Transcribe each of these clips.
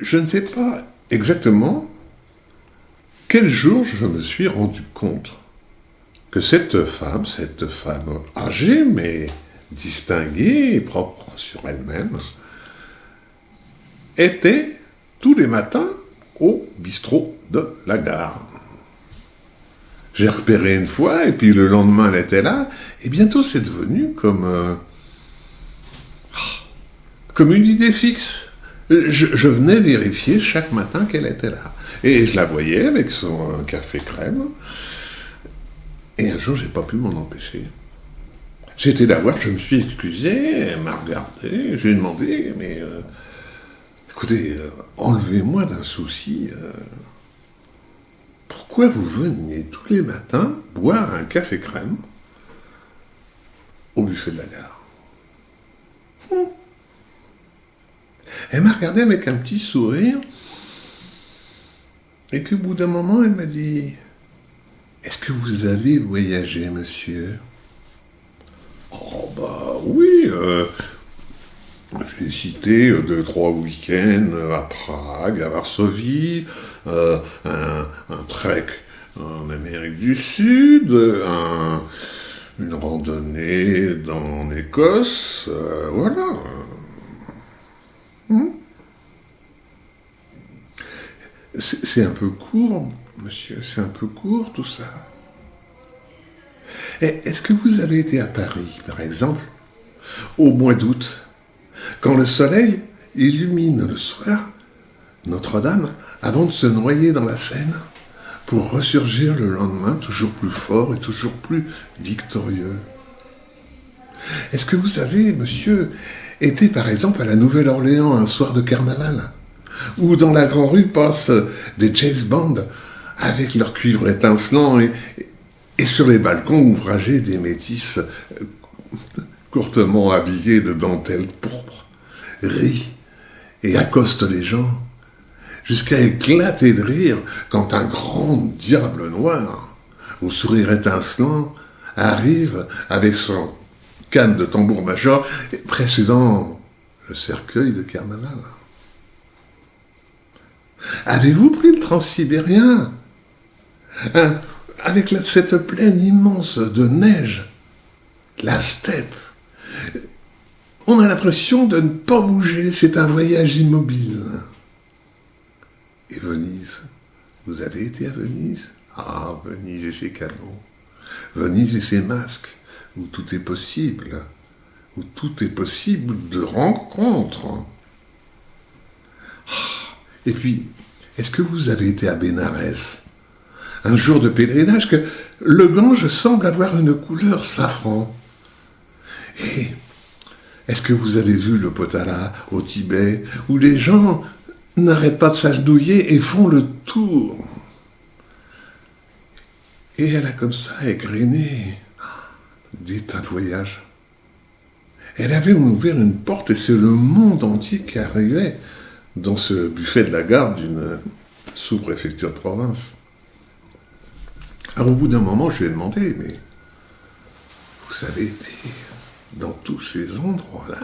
Je ne sais pas exactement quel jour je me suis rendu compte que cette femme âgée mais distinguée et propre sur elle-même, était tous les matins au bistrot de la gare. J'ai repéré une fois, et puis le lendemain elle était là, et bientôt c'est devenu comme une idée fixe. Je venais vérifier chaque matin qu'elle était là. Et je la voyais avec son café crème. Et un jour, j'ai pas pu m'en empêcher. J'ai été la voir, je me suis excusé, elle m'a regardé, j'ai demandé, mais écoutez, enlevez-moi d'un souci. Pourquoi vous veniez tous les matins boire un café crème au buffet de la gare? Elle m'a regardé avec un petit sourire, et puis au bout d'un moment, elle m'a dit: est-ce que vous avez voyagé, monsieur? Oh bah oui, j'ai cité 2-3 week-ends à Prague, à Varsovie, un trek en Amérique du Sud, une randonnée en Écosse, voilà. C'est un peu court, monsieur, c'est un peu court tout ça. Est-ce que vous avez été à Paris, par exemple, au mois d'août, quand le soleil illumine le soir Notre-Dame avant de se noyer dans la Seine pour ressurgir le lendemain toujours plus fort et toujours plus victorieux? Est-ce que vous avez, monsieur, été par exemple à la Nouvelle-Orléans un soir de carnaval, où dans la grande rue passent des James Bond avec leurs cuivres étincelants et sur les balcons ouvragés des métisses courtement habillées de dentelles pourpres rient et accostent les gens, jusqu'à éclater de rire quand un grand diable noir, au sourire étincelant, arrive avec son canne de tambour-major précédant le cercueil de carnaval. Avez-vous pris le transsibérien, avec cette plaine immense de neige, la steppe? On a l'impression de ne pas bouger, c'est un voyage immobile. Et Venise, vous avez été à Venise? Ah, Venise et ses canaux, Venise et ses masques, où tout est possible de rencontres. Et puis, est-ce que vous avez été à Bénarès? Un jour de pèlerinage que le Gange semble avoir une couleur safran. Et est-ce que vous avez vu le Potala au Tibet, où les gens n'arrêtent pas de s'agenouiller et font le tour? Et elle a comme ça égrené des tas de voyages. Elle avait ouvert une porte et c'est le monde entier qui arrivait dans ce buffet de la gare d'une sous-préfecture de province. Alors au bout d'un moment, je lui ai demandé, mais vous avez été dans tous ces endroits-là?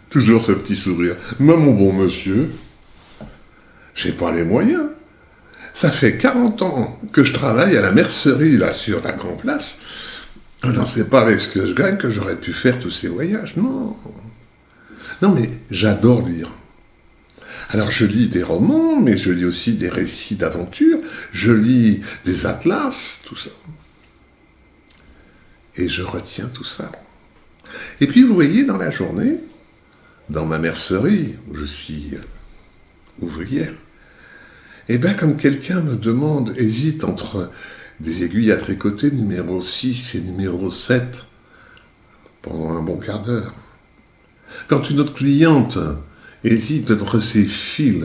Toujours ce petit sourire. Mais mon bon monsieur, j'ai pas les moyens. Ça fait 40 ans que je travaille à la mercerie, là, sur la Grand Place. Alors c'est pas avec ce que je gagne que j'aurais pu faire tous ces voyages, non. Non, mais j'adore lire. Alors je lis des romans, mais je lis aussi des récits d'aventure, je lis des atlas, tout ça. Et je retiens tout ça. Et puis vous voyez, dans la journée, dans ma mercerie, où je suis ouvrière, et bien comme quelqu'un me demande, hésite entre des aiguilles à tricoter numéro 6 et numéro 7 pendant un bon quart d'heure. Quand une autre cliente hésite entre ses fils,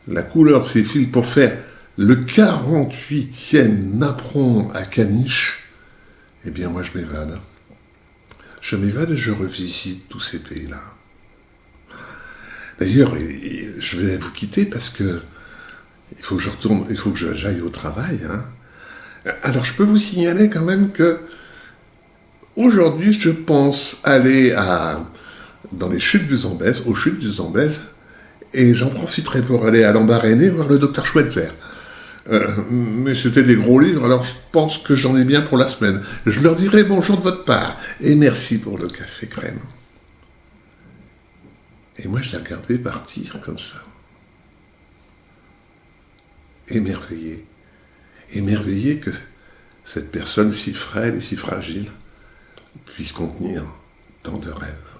la couleur de ses fils pour faire le 48e napperon à caniche, eh bien moi je m'évade. Je m'évade et je revisite tous ces pays-là. D'ailleurs, je vais vous quitter parce que il faut que je retourne, il faut que j'aille au travail. Alors je peux vous signaler quand même que aujourd'hui je pense aller à dans les chutes du Zambèze, aux chutes du Zambèze, et j'en profiterai pour aller à l'Embarréné voir le docteur Schweitzer. Mais c'était des gros livres, alors je pense que j'en ai bien pour la semaine. Je leur dirai bonjour de votre part, et merci pour le café crème. Et moi, je l'ai regardé partir comme ça. Émerveillé. Émerveillé que cette personne si frêle et si fragile puisse contenir tant de rêves.